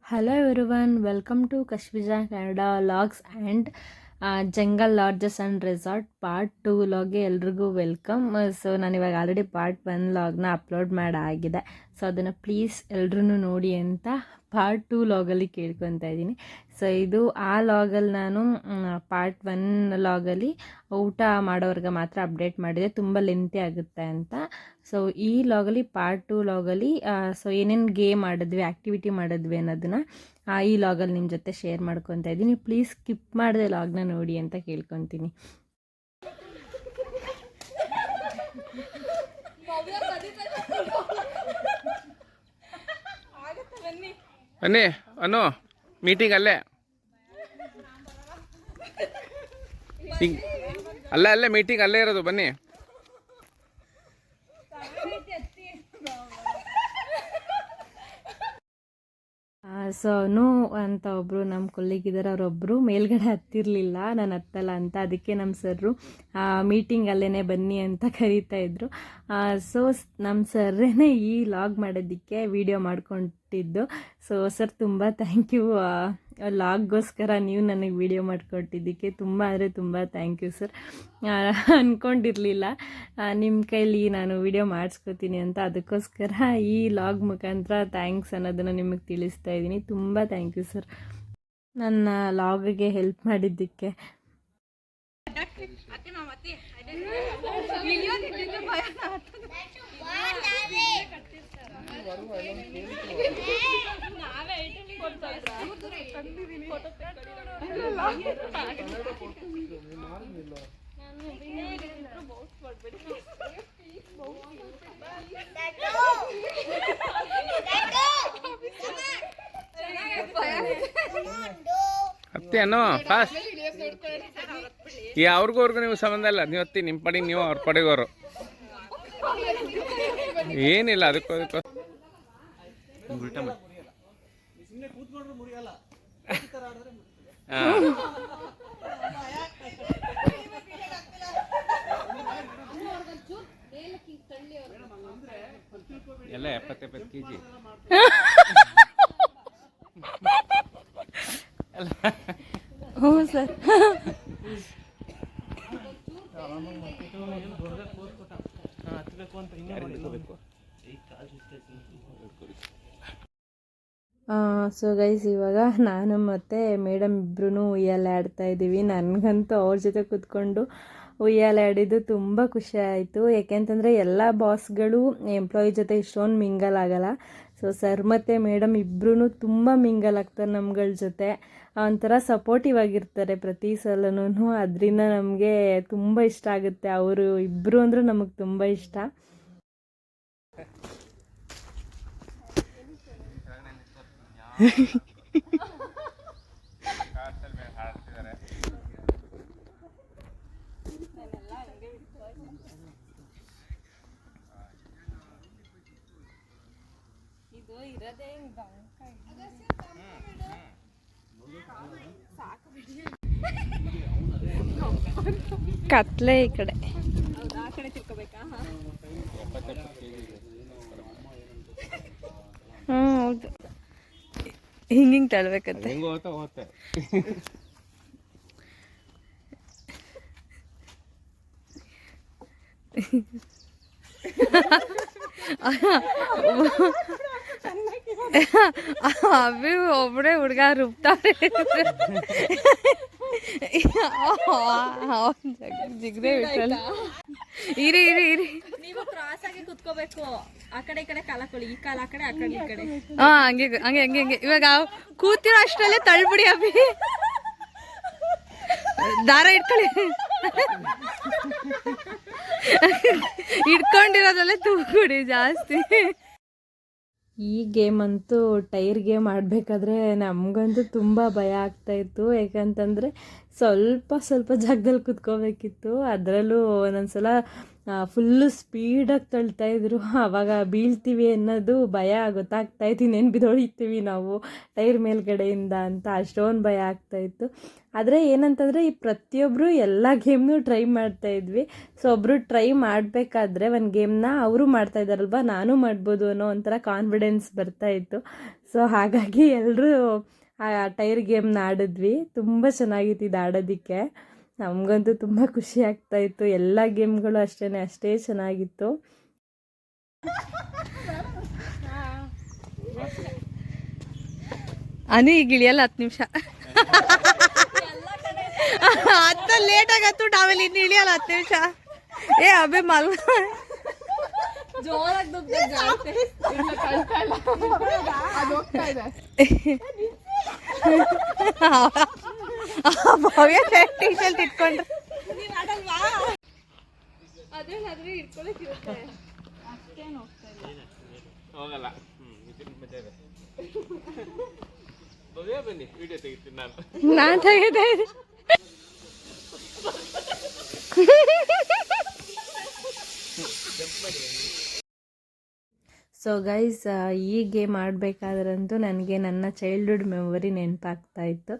Hello everyone, welcome to Kashmija Canada Logs and jungle lodges and resort part 2 ಲಾಗ್ಗೆ ಎಲ್ರಿಗೂ welcome. So ನಾನು ಇವಾಗ already part 1 ಲಾಗ್ನ upload ಮಾಡಾಗಿದೆ. So ಅದನ್ನು please ಎಲ್ರೂ ನೋಡಿ ಅಂತ ಪಾರ್ಟ್ 2 ಲಾಗಲ್ಲಿ ಕೇಳ್ಕೊತಾ ಇದ್ದೀನಿ. ಸೊ ಇದು ಆ ಲಾಗಲ್ಲಿ ನಾನು ಪಾರ್ಟ್ 1 ಲಾಗಲ್ಲಿ ಊಟ ಮಾಡೋರ್ಗೆ ಮಾತ್ರ ಅಪ್ಡೇಟ್ ಮಾಡಿದೆ, ತುಂಬ ಲೆಂತಿ ಆಗುತ್ತೆ ಅಂತ. ಸೊ ಈ ಲಾಗಲ್ಲಿ ಪಾರ್ಟ್ 2 ಲಾಗಲ್ಲಿ ಸೊ ಏನೇನು ಗೇಮ್ ಆಡಿದ್ವಿ, ಆ್ಯಕ್ಟಿವಿಟಿ ಮಾಡಿದ್ವಿ ಅನ್ನೋದನ್ನು ಈ ಲಾಗಲ್ಲಿ ನಿಮ್ಮ ಜೊತೆ ಶೇರ್ ಮಾಡ್ಕೊತಾ ಇದ್ದೀನಿ. ಪ್ಲೀಸ್ ಸ್ಕಿಪ್ ಮಾಡಿದೆ ಲಾಗ್ನ ನೋಡಿ ಅಂತ ಕೇಳ್ಕೊತೀನಿ. ಬನ್ನಿ ಅನ್ನು ಮೀಟಿಂಗ್ ಅಲ್ಲೇ ಅಲ್ಲೇ ಮೀಟಿಂಗ್ ಅಲ್ಲೇ ಇರೋದು, ಬನ್ನಿ. ಸೊ ಅನು ಅಂತ ಒಬ್ಬರು ನಮ್ಮ ಕೊಲ್ಲಿಗಿದ್ದಾರೆ, ಅವರೊಬ್ಬರು ಮೇಲ್ಗಡೆ ಹತ್ತಿರಲಿಲ್ಲ, ನಾನು ಹತ್ತಲ್ಲ ಅಂತ. ಅದಕ್ಕೆ ನಮ್ಮ ಸರ್ರು ಮೀಟಿಂಗ್ ಅಲ್ಲೇ ಬನ್ನಿ ಅಂತ ಕರೀತಾ ಇದ್ರು. ಸೊ ನಮ್ಮ ಸರ್ರೇನೆ ಈ ಲಾಗ್ ಮಾಡೋದಕ್ಕೆ ವಿಡಿಯೋ ಮಾಡ್ಕೊಟ್ಟಿದ್ದು. ಸೊ ಸರ್ ತುಂಬ ಥ್ಯಾಂಕ್ ಯು, ಲಾಗ್ಗೋಸ್ಕರ ನೀವು ನನಗೆ ವಿಡಿಯೋ ಮಾಡಿಕೊಟ್ಟಿದ್ದಕ್ಕೆ ತುಂಬ ಅಂದರೆ ತುಂಬ ಥ್ಯಾಂಕ್ ಯು ಸರ್. ಅಂದ್ಕೊಂಡಿರಲಿಲ್ಲ ನಿಮ್ಮ ಕೈಲಿ ನಾನು ವಿಡಿಯೋ ಮಾಡಿಸ್ಕೊತೀನಿ ಅಂತ, ಅದಕ್ಕೋಸ್ಕರ ಈ ಲಾಗ್ ಮುಖಾಂತರ ಥ್ಯಾಂಕ್ಸ್ ಅನ್ನೋದನ್ನು ನಿಮಗೆ ತಿಳಿಸ್ತಾ ಇದ್ದೀನಿ. ತುಂಬ ಥ್ಯಾಂಕ್ ಯು ಸರ್ ನನ್ನ ಲಾಗಿಗೆ ಹೆಲ್ಪ್ ಮಾಡಿದ್ದಕ್ಕೆ. ಹತ್ತಿ ಅನ್ನೋ ಫಾಸ್ಟ್. ಈ ಅವ್ರಿಗೂ ನೀವು ಸಂಬಂಧ ಇಲ್ಲ, ನೀವು ಹತ್ತಿ ನಿಮ್ಮ ಪಡಿಗೆ ನೀವು, ಅವ್ರ ಪಡಿಗೋರು ಏನಿಲ್ಲ. ಅದಕ್ಕೂ ಎಲ್ಲ 70 kg. ಹ್ಞೂ ಸರ್. ಸೊ ಗೈಸ್, ಇವಾಗ ನಾನು ಮತ್ತು ಮೇಡಮ್ ಇಬ್ಬರೂ ಉಯ್ಯಾಲೆ ಆಡ್ತಾ ಇದ್ದೀವಿ. ನನಗಂತೂ ಅವ್ರ ಜೊತೆ ಕೂತ್ಕೊಂಡು ಉಯ್ಯಾಲೆ ಆಡಿದ್ದು ತುಂಬ ಖುಷಿ ಆಯಿತು. ಯಾಕೆಂತಂದರೆ ಎಲ್ಲ ಬಾಸ್ಗಳು ಎಂಪ್ಲಾಯಿ ಜೊತೆ ಇಷ್ಟೊಂದು ಮಿಂಗಲ್ ಆಗಲ್ಲ. ಸೊ ಸರ್ ಮತ್ತು ಮೇಡಮ್ ಇಬ್ಬರೂ ತುಂಬ ಮಿಂಗಲ್ ಆಗ್ತಾರೆ ನಮ್ಗಳ ಜೊತೆ, ಒಂಥರ ಸಪೋರ್ಟಿವ್ ಆಗಿರ್ತಾರೆ ಪ್ರತಿ ಸಲನೂ. ಅದರಿಂದ ನಮಗೆ ತುಂಬ ಇಷ್ಟ ಆಗುತ್ತೆ. ಅವರು ಇಬ್ಬರು ಅಂದರೆ ನಮಗೆ ತುಂಬ ಇಷ್ಟ. ಕತ್ಲೆ ಈ ಕಡೆ. ಹೌದು, ಹಿಂಗೆ ತಳ್ಬೇಕಂತೆ. ಅಭಿ ಒಬ್ಬರೇ ಹುಡುಗ ರುಬ್ತಾರೆ. ಜಿಗ್ರೆ ಬಿಟ್ಟಲ್ಲ. ಇರಿ ಇರಿ ಇರಿ, ನೀವು ಕ್ರಾಸ್ ಆಗಿ ಕುತ್ಕೋಬೇಕು. ಆ ಕಡೆ ಈ ಕಡೆ ಕಾಲ ಕೊಡಿ, ಈ ಕಾಲ ಆ ಕಡೆ, ಆ ಕಡೆ ಈ ಕಡೆ. ಹಂಗೆ ಹಂಗೆ ಹಂಗೆ ಹಂಗೆ. ಇವಾಗ ಕೂತಿರೋ ಅಷ್ಟರಲ್ಲೇ ತಳ್ಬಿಡಿ ಅಭಿ, ದಾರ ಇಟ್ಕೊಳ್ಳಿ. ಇಟ್ಕೊಂಡಿರೋದ್ರಲ್ಲೇ ತೂಗುಡಿ ಜಾಸ್ತಿ. ಈ ಗೇಮ್ ಅಂತೂ ಟೈರ್ ಗೇಮ್ ಆಡಬೇಕಾದ್ರೆ ನಮಗಂತೂ ತುಂಬ ಭಯ ಆಗ್ತಾಯಿತ್ತು. ಯಾಕಂತಂದರೆ ಸ್ವಲ್ಪ ಸ್ವಲ್ಪ ಜಾಗದಲ್ಲಿ ಕುತ್ಕೋಬೇಕಿತ್ತು. ಅದರಲ್ಲೂ ಒಂದೊಂದ್ಸಲ ಫುಲ್ಲು ಸ್ಪೀಡಾಗಿ ತಳ್ತಾಯಿದ್ರು. ಆವಾಗ ಬೀಳ್ತೀವಿ ಅನ್ನೋದು ಭಯ ಗೊತ್ತಾಗ್ತಾಯಿತ್ತು, ಇನ್ನೇನು ಬಿದ್ದೊಳಿತೀವಿ ನಾವು ಟೈರ್ ಮೇಲ್ಗಡೆಯಿಂದ ಅಂತ ಅಷ್ಟೊಂದು ಭಯ ಆಗ್ತಾಯಿತ್ತು. ಆದರೆ ಏನಂತಂದರೆ ಈ ಪ್ರತಿಯೊಬ್ಬರು ಎಲ್ಲ ಗೇಮ್ನೂ ಟ್ರೈ ಮಾಡ್ತಾಯಿದ್ವಿ. ಸೊ ಒಬ್ಬರು ಟ್ರೈ ಮಾಡಬೇಕಾದ್ರೆ ಒಂದು ಗೇಮ್ನ ಅವರು ಮಾಡ್ತಾಯಿದ್ದಾರಲ್ವ, ನಾನು ಮಾಡ್ಬೋದು ಅನ್ನೋ ಒಂಥರ ಕಾನ್ಫಿಡೆನ್ಸ್ ಬರ್ತಾಯಿತ್ತು. ಸೊ ಹಾಗಾಗಿ ಎಲ್ಲರೂ ಆ ಟೈರ್ ಗೇಮ್ನ ಆಡಿದ್ವಿ. ತುಂಬ ಚೆನ್ನಾಗಿತ್ತು ಇದು ಆಡೋದಕ್ಕೆ. ನಮಗಂತೂ ತುಂಬ ಖುಷಿ ಆಗ್ತಾಯಿತ್ತು. ಎಲ್ಲ ಗೇಮ್ಗಳು ಅಷ್ಟೇ ಚೆನ್ನಾಗಿತ್ತು. ಅನು ಈಗ ಇಳಿಯಲ್ಲ 10 ನಿಮಿಷ ಅಂತ ಲೇಟಾಗಿ ಹತ್ತು ಆಮೇಲೆ ಇನ್ನು ಇಳಿಯಲ್ಲ 10 ನಿಮಿಷ. ಏ ಅಬೆ ಮಲ್ ಭವ್ಯ ಟೀಚರ್ ಇಟ್ಕೊಂಡ್ರೆ ಹೋಗಲ್ಲ. ಬನ್ನಿ ವಿಡಿಯೋ ತೆಗಿತೀನಿ ನಾನು ತೆಗೆದೇ ಸೊ ಗೈಸ್, ಈ ಗೇಮ್ ಆಡಬೇಕಾದ್ರಂತೂ ನನಗೆ ನನ್ನ ಚೈಲ್ಡ್ಹುಡ್ ಮೆಮೊರಿ ನೆನಪಾಗ್ತಾಯಿತ್ತು.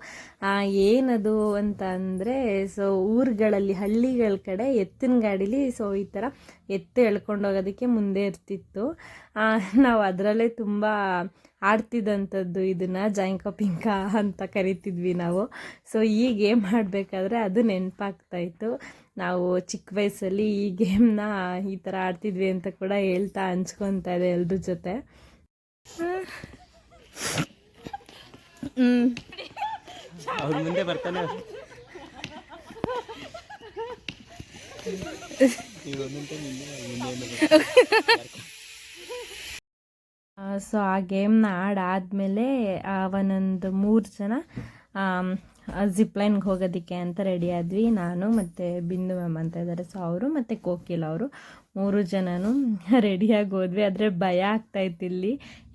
ಏನದು ಅಂತ ಅಂದರೆ, ಸೊ ಊರುಗಳಲ್ಲಿ ಹಳ್ಳಿಗಳ ಕಡೆ ಎತ್ತಿನ ಗಾಡೀಲಿ ಸೊ ಈ ಥರ ಎತ್ತು ಎಳ್ಕೊಂಡು ಹೋಗೋದಕ್ಕೆ ಮುಂದೆ ಇರ್ತಿತ್ತು. ನಾವು ಅದರಲ್ಲೇ ತುಂಬ ಆಡ್ತಿದ್ದಂಥದ್ದು. ಇದನ್ನು ಜಾಯಿಂಕ ಪಿಂಕ ಅಂತ ಕರಿತಿದ್ವಿ ನಾವು. ಸೊ ಈ ಗೇಮ್ ಆಡಬೇಕಾದ್ರೆ ಅದು ನೆನಪಾಗ್ತಾಯಿತ್ತು. ನಾವು ಚಿಕ್ಕ ವಯಸ್ಸಲ್ಲಿ ಈ ಗೇಮ್ನ ಈ ಥರ ಆಡ್ತಿದ್ವಿ ಅಂತ ಕೂಡ ಹೇಳ್ತಾ ಹಂಚ್ಕೊತಾ ಇದೆ ಎಲ್ರ ಜೊತೆ. ಅವ್ರ ಮುಂದೆ ಬರ್ತಾನೆ. ಸೊ ಆ ಗೇಮ್ನ ಆಡಾದಮೇಲೆ ಒಂದೊಂದು 3 ಜನ ಜಿಪ್ಲೈನ್ಗೆ ಹೋಗೋದಕ್ಕೆ ಅಂತ ರೆಡಿ ಆದ್ವಿ. ನಾನು ಮತ್ತು ಬಿಂದು ಮ್ಯಾಮ್ ಅಂತ ಇದ್ದಾರೆ, ಸೊ ಅವರು ಮತ್ತು ಕೋಕಿಲ್ ಅವರು 3 ಜನನೂ ರೆಡಿಯಾಗಿ ಹೋದ್ವಿ. ಆದರೆ ಭಯ ಆಗ್ತಾಯಿತ್ತು ಇಲ್ಲಿ,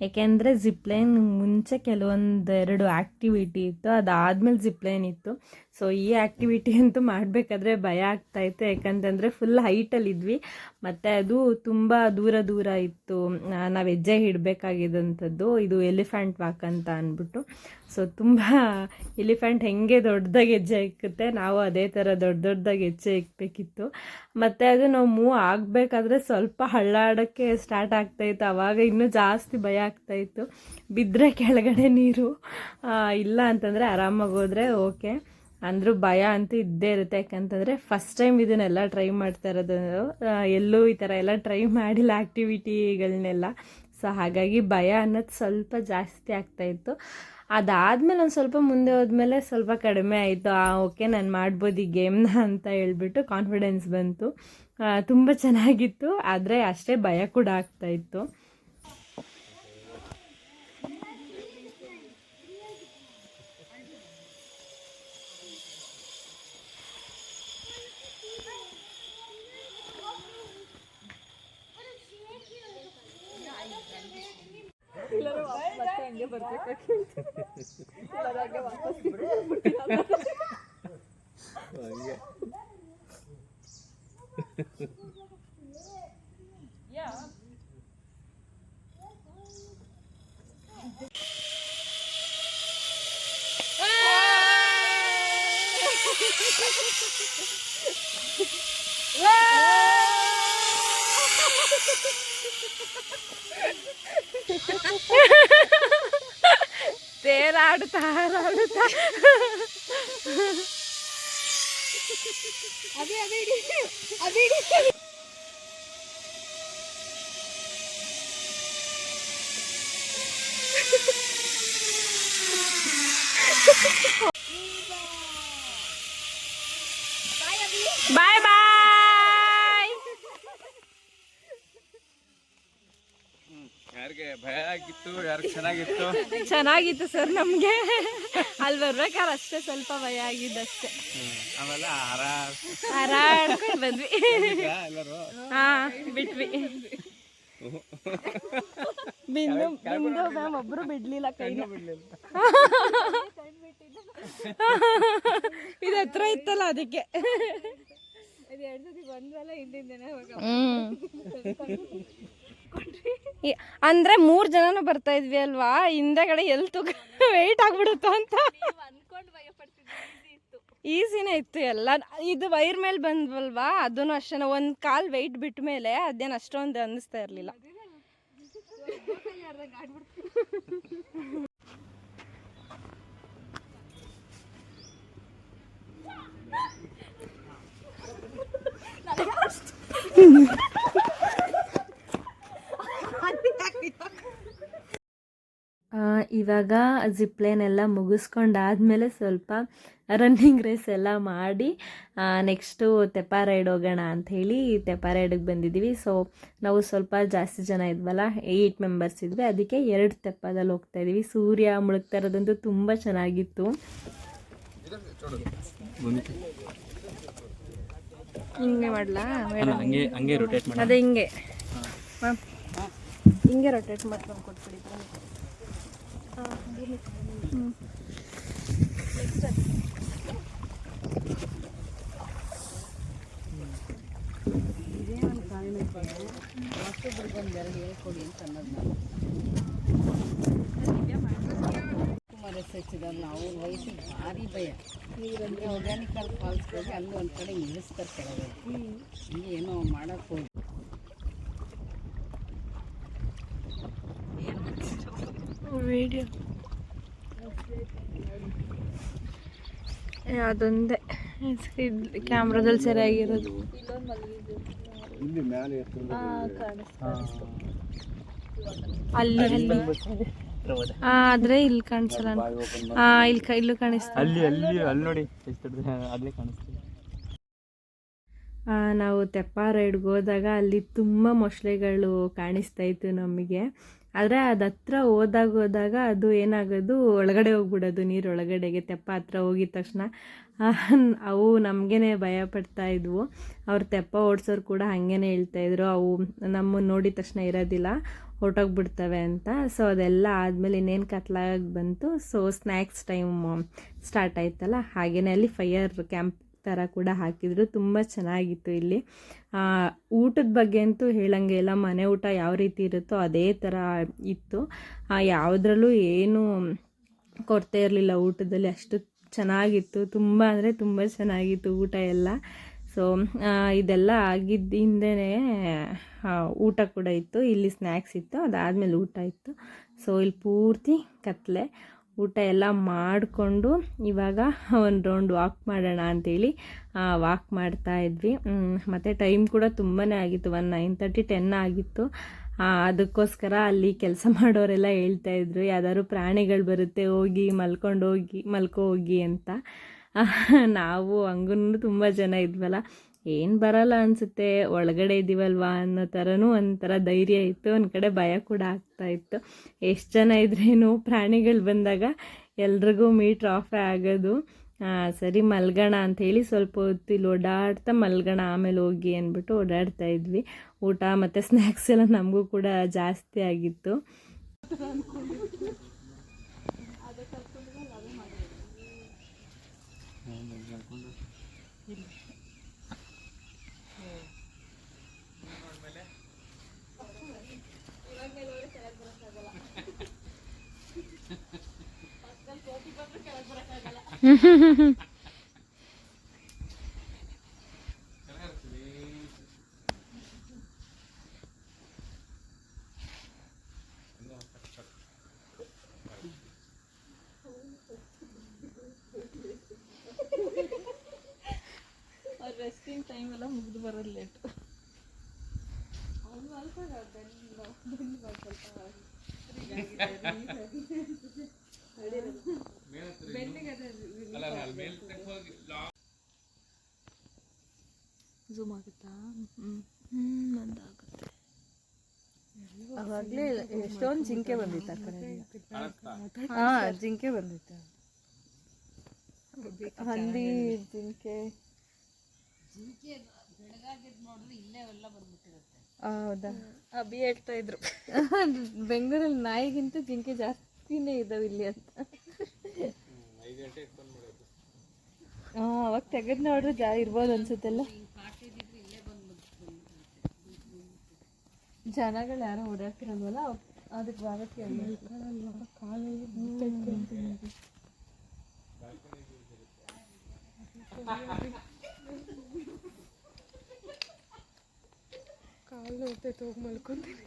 ಏಕೆಂದರೆ ಜಿಪ್ಲೈನ್ ಮುಂಚೆ ಕೆಲವೊಂದೆರಡು ಆ್ಯಕ್ಟಿವಿಟಿ ಇತ್ತು, ಅದಾದಮೇಲೆ ಜಿಪ್ಲೈನ್ ಇತ್ತು. ಸೊ ಈ ಆ್ಯಕ್ಟಿವಿಟಿ ಅಂತೂ ಮಾಡಬೇಕಾದ್ರೆ ಭಯ ಆಗ್ತಾಯಿತ್ತು, ಯಾಕಂತಂದರೆ ಫುಲ್ ಹೈಟಲ್ಲಿದ್ವಿ ಮತ್ತು ಅದು ತುಂಬ ದೂರ ಇತ್ತು. ನಾವು ಹೆಜ್ಜೆ ಇಡಬೇಕಾಗಿದ್ದಂಥದ್ದು ಇದು ಎಲಿಫೆಂಟ್ ವಾಕ್ ಅಂತ ಅಂದ್ಬಿಟ್ಟು. ಸೊ ತುಂಬ ಎಲಿಫೆಂಟ್ ಹೆಂಗೆ ದೊಡ್ಡದಾಗಿ ಹೆಜ್ಜೆ ಇಕ್ಕುತ್ತೆ, ನಾವು ಅದೇ ಥರ ದೊಡ್ಡದಾಗಿ ಹೆಜ್ಜೆ ಇಕ್ಕಬೇಕಿತ್ತು. ಮತ್ತು ಅದು ನಾವು ಮೂವ್ ಆಗಬೇಕಾದ್ರೆ ಸ್ವಲ್ಪ ಹಳ್ಳಾಡೋಕ್ಕೆ ಸ್ಟಾರ್ಟ್ ಆಗ್ತಾಯಿತ್ತು. ಆವಾಗ ಇನ್ನೂ ಜಾಸ್ತಿ ಭಯ ಆಗ್ತಾಯಿತ್ತು. ಬಿದ್ದರೆ ಕೆಳಗಡೆ ನೀರು, ಇಲ್ಲ ಅಂತಂದರೆ ಆರಾಮಾಗಿ ಹೋದರೆ ಓಕೆ. ಅಂದರೂ ಭಯ ಅಂತೂ ಇದ್ದೇ ಇರುತ್ತೆ, ಯಾಕಂತಂದರೆ ಫಸ್ಟ್ ಟೈಮ್ ಇದನ್ನೆಲ್ಲ ಟ್ರೈ ಮಾಡ್ತಾ ಇರೋದು. ಎಲ್ಲೂ ಈ ಥರ ಎಲ್ಲ ಟ್ರೈ ಮಾಡಿಲ್ಲ ಆ್ಯಕ್ಟಿವಿಟಿಗಳನ್ನೆಲ್ಲ. ಸೊ ಹಾಗಾಗಿ ಭಯ ಅನ್ನೋದು ಸ್ವಲ್ಪ ಜಾಸ್ತಿ ಆಗ್ತಾಯಿತ್ತು. ಅದಾದಮೇಲೆ ಒಂದು ಸ್ವಲ್ಪ ಮುಂದೆ ಹೋದ್ಮೇಲೆ ಸ್ವಲ್ಪ ಕಡಿಮೆ ಆಯಿತು. ಓಕೆ, ನಾನು ಮಾಡ್ಬೋದು ಈ ಗೇಮ್ನ ಅಂತ ಹೇಳ್ಬಿಟ್ಟು ಕಾನ್ಫಿಡೆನ್ಸ್ ಬಂತು. ತುಂಬ ಚೆನ್ನಾಗಿತ್ತು, ಆದರೆ ಅಷ್ಟೇ ಭಯ ಕೂಡ ಆಗ್ತಾಯಿತ್ತು. ತೇರಾಡುತ್ತಾ ಬಾಯ್ ಬಾಯ್. ಯಾರಿಗೆ ಭಯ ಆಗಿತ್ತು, ಯಾರಿಗೆ ಚೆನ್ನಾಗಿತ್ತು? ಚೆನ್ನಾಗಿತ್ತು ಸರ್, ನಮಗೆ ಅಲ್ಲಿ ಬರ್ಬೇಕಾದ್ರೆ ಅಷ್ಟೇ ಸ್ವಲ್ಪ ಭಯ ಆಗಿದ್ದಷ್ಟೇ. ಆಮೇಲೆ ಹಾರಾಡ್ಕೊಂಡು ಬಂದ್ವಿ. ಎಲ್ಲರೂ ಬಿಟ್ವಿ. ಬಿಂದು ಮ್ಯಾಮ್ ಒಬ್ರು ಬಿಡ್ಲಿಲ್ಲ, ಕೈನ ಇದು ಹತ್ರ ಇತ್ತಲ್ಲ ಅದಕ್ಕೆ. ಅಂದ್ರೆ 3 ಜನನು ಬರ್ತಾ ಇದ್ವಿ ಅಲ್ವಾ, ಹಿಂದೆಗಡೆ ಎಲ್ಲಿ ವೆಯ್ಟ್ ಆಗ್ಬಿಡುತ್ತೋ ಅಂತ. ಈಸಿನೇ ಇತ್ತು ಎಲ್ಲ. ಇದು ವೈರ್ ಮೇಲೆ ಬಂದ್ವಲ್ವಾ, ಅದನ್ನು ಅಷ್ಟೇ. ಒಂದು ಕಾಲ್ ವೆಯ್ಟ್ ಬಿಟ್ಟ ಮೇಲೆ ಅದೇನು ಅಷ್ಟೊಂದು ಅನ್ನಿಸ್ತಾ ಇರಲಿಲ್ಲ. ಇವಾಗ ಜಿಪ್ಲೈನ್ ಎಲ್ಲ ಮುಗಿಸ್ಕೊಂಡಾದ್ಮೇಲೆ ಸ್ವಲ್ಪ ರನ್ನಿಂಗ್ ರೇಸ್ ಎಲ್ಲ ಮಾಡಿ ನೆಕ್ಸ್ಟು ತೆಪ್ಪ ರೈಡ್ ಹೋಗೋಣ ಅಂಥೇಳಿ ತೆಪ್ಪ ರೈಡಿಗೆ ಬಂದಿದ್ದೀವಿ. ಸೊ ನಾವು ಸ್ವಲ್ಪ ಜಾಸ್ತಿ ಜನ ಇದ್ವಲ್ಲ, 8 ಮೆಂಬರ್ಸ್ ಇದ್ವಿ, ಅದಕ್ಕೆ 2 ತೆಪ್ಪದಲ್ಲಿ ಹೋಗ್ತಾಯಿದ್ದೀವಿ. ಸೂರ್ಯ ಮುಳುಗ್ತಾ ಇರೋದಂತೂ ತುಂಬ ಚೆನ್ನಾಗಿತ್ತು. ಹಿಂಗೆ ಮಾಡ್ಲಾ? ಹಂಗೆ ರೊಟೇಟ್ ಮಾಡಿ. ಅದೇ ಹಿಂಗೆ ಹಿಂಗೆ ರೊಟೇಟ್ ಮಾಡ್ಕೊಂಡು ಕೊಟ್ಬಿಡಿ. ನಾವು ವಯಸ್ಸಿಗೆ ಭಾರಿ ಭಯ. ನೀರಂದರೆ ಆರ್ಗ್ಯಾನಿಕಲ್ ಫಾಲ್ಸ್ಗೆ ಹೋಗಿ ಅಲ್ಲಿ ಒಂದು ಕಡೆ ನಿಲ್ಲಿಸ್ತಾರೆ ಕೆಳಗೆ. ಇಲ್ಲಿ ಏನೋ ಮಾಡೋಕ್ಕೆ ಹೋಗಿ ವಿಡಿಯೋ ಅದೊಂದೇ ಕ್ಯಾಮ್ರಾದಲ್ಲಿ ಸರಿಯಾಗಿರೋದು. ಅಲ್ಲಿ ಆದ್ರೆ ಇಲ್ಲಿ ಕಾಣಿಸಲ್ಲ. ಇಲ್ಲೂ ಕಾಣಿಸ್ತಾ. ಅಲ್ಲಿ ನೋಡಿ ಅಲ್ಲೇ ಕಾಣಿಸ್ತೀವಿ. ನಾವು ತೆಪ್ಪ ರೈಡ್ಗೆ ಹೋದಾಗ ಅಲ್ಲಿ ತುಂಬ ಮೊಸಳೆಗಳು ಕಾಣಿಸ್ತಾ ಇತ್ತು ನಮಗೆ. ಆದರೆ ಅದು ಹತ್ರ ಹೋದಾಗ ಅದು ಏನಾಗೋದು, ಒಳಗಡೆ ಹೋಗ್ಬಿಡೋದು, ನೀರೊಳಗಡೆಗೆ. ತೆಪ್ಪ ಹತ್ರ ಹೋಗಿದ ತಕ್ಷಣ ಅವು ನಮಗೇ ಭಯ ಪಡ್ತಾ ಇದ್ವು. ಅವ್ರು ತೆಪ್ಪ ಓಡಿಸೋರು ಕೂಡ ಹಾಗೇ ಹೇಳ್ತಾಯಿದ್ರು, ಅವು ನಮ್ಮನ್ನು ನೋಡಿದ ತಕ್ಷಣ ಇರೋದಿಲ್ಲ, ಹೊರಟೋಗ್ಬಿಡ್ತವೆ ಅಂತ. ಸೊ ಅದೆಲ್ಲ ಆದಮೇಲೆ ಇನ್ನೇನು ಕತ್ಲಾಗಿ ಬಂತು. ಸೊ ಸ್ನ್ಯಾಕ್ಸ್ ಟೈಮ್ ಸ್ಟಾರ್ಟ್ ಆಯ್ತಲ್ಲ, ಹಾಗೆಯೇ ಅಲ್ಲಿ ಫೈರ್ ಕ್ಯಾಂಪ್ ಥರ ಕೂಡ ಹಾಕಿದ್ರು. ತುಂಬ ಚೆನ್ನಾಗಿತ್ತು ಇಲ್ಲಿ. ಊಟದ ಬಗ್ಗೆ ಅಂತೂ ಹೇಳಂಗೆ ಇಲ್ಲ. ಮನೆ ಊಟ ಯಾವ ರೀತಿ ಇರುತ್ತೋ ಅದೇ ಥರ ಇತ್ತು. ಯಾವುದ್ರಲ್ಲೂ ಏನೂ ಕೊರತೆ ಇರಲಿಲ್ಲ ಊಟದಲ್ಲಿ. ಅಷ್ಟು ಚೆನ್ನಾಗಿತ್ತು. ತುಂಬ ಅಂದರೆ ತುಂಬ ಚೆನ್ನಾಗಿತ್ತು ಊಟ ಎಲ್ಲ. ಸೊ ಇದೆಲ್ಲ ಆಗಿದ್ದಿಂದನೇ ಊಟ ಕೂಡ ಇತ್ತು. ಇಲ್ಲಿ ಸ್ನ್ಯಾಕ್ಸ್ ಇತ್ತು, ಅದಾದಮೇಲೆ ಊಟ ಇತ್ತು. ಸೊ ಇಲ್ಲಿ ಪೂರ್ತಿ ಕತ್ಲೆ. ಊಟ ಎಲ್ಲ ಮಾಡಿಕೊಂಡು ಇವಾಗ ಒಂದು ರೌಂಡ್ ವಾಕ್ ಮಾಡೋಣ ಅಂಥೇಳಿ ವಾಕ್ ಮಾಡ್ತಾ ಇದ್ವಿ. ಮತ್ತು ಟೈಮ್ ಕೂಡ ತುಂಬಾ ಆಗಿತ್ತು, 9:30 10 ಆಗಿತ್ತು. ಅದಕ್ಕೋಸ್ಕರ ಅಲ್ಲಿ ಕೆಲಸ ಮಾಡೋರೆಲ್ಲ ಹೇಳ್ತಾಯಿದ್ರು, ಯಾವ್ದಾದ್ರು ಪ್ರಾಣಿಗಳು ಬರುತ್ತೆ, ಹೋಗಿ ಮಲ್ಕೋ ಹೋಗಿ ಅಂತ. ನಾವು ಹಂಗೂ ತುಂಬ ಜನ ಇದ್ವಲ್ಲ, ಏನು ಬರಲ್ಲ ಅನಿಸುತ್ತೆ, ಒಳಗಡೆ ಇದ್ದೀವಲ್ವಾ ಅನ್ನೋ ಥರನೂ ಒಂಥರ ಧೈರ್ಯ ಇತ್ತು. ಒಂದು ಕಡೆ ಭಯ ಕೂಡ ಆಗ್ತಾಯಿತ್ತು. ಎಷ್ಟು ಜನ ಇದ್ರೇನು ಪ್ರಾಣಿಗಳು ಬಂದಾಗ ಎಲ್ರಿಗೂ ಮೀಟ್ರ್ ಆಫೇ ಆಗೋದು. ಸರಿ ಮಲ್ಗೋಣ ಅಂಥೇಳಿ ಸ್ವಲ್ಪ ಹೊತ್ತು ಇಲ್ಲಿ ಓಡಾಡ್ತಾ ಮಲ್ಗೋಣ, ಆಮೇಲೆ ಹೋಗಿ ಅಂದ್ಬಿಟ್ಟು ಓಡಾಡ್ತಾ ಇದ್ವಿ. ಊಟ ಮತ್ತು ಸ್ನ್ಯಾಕ್ಸ್ ಎಲ್ಲ ನಮಗೂ ಕೂಡ ಜಾಸ್ತಿ ಆಗಿತ್ತು. ರೆಸ್ಟಿಂಗ್ ಟೈಮ್ ಎಲ್ಲ ಮುಗಿದು ಬರೋದು ಲೇಟು. ಝೂಮ್ ಆಗುತ್ತಾ? ಒಂದಾಗುತ್ತೆ. ಅವಾಗಲೇ ಎಷ್ಟೊಂದು ಜಿಂಕೆ ಬಂದಿತ್ತು ಆ ಕಡೆ. ಜಿಂಕೆ ಬಂದಿತ್ತು, ಹಂದಿ ಜಿಂಕೆ. ಹೌದಾ? ಅಭಿ ಹೇಳ್ತಾ ಇದ್ರು ಬೆಂಗಳೂರಲ್ಲಿ ನಾಯಿಗಿಂತ ಜಿಂಕೆ ಜಾಸ್ತಿನೇ ಇದಾವೆ ಇಲ್ಲಿ ಅಂತ. 5 ಗಂಟೆ ಇಟ್ಕೊಂಡು ಅವಾಗ ತೆಗೆದು ನೋಡ್ರೆ ಇರ್ಬೋದು ಅನ್ಸುತ್ತಲ್ಲ. ಜನಗಳು ಯಾರೋ ಓಡಾಡ್ತಿರಲ್ವಲ್ಲ ಅದಕ್ಕೆ ಭಾಗಕ್ಕೆ ಕಾಲು ನೋಡ್ತೈತೆ ಹೋಗಿ ಮಲ್ಕೊಂತೀನಿ.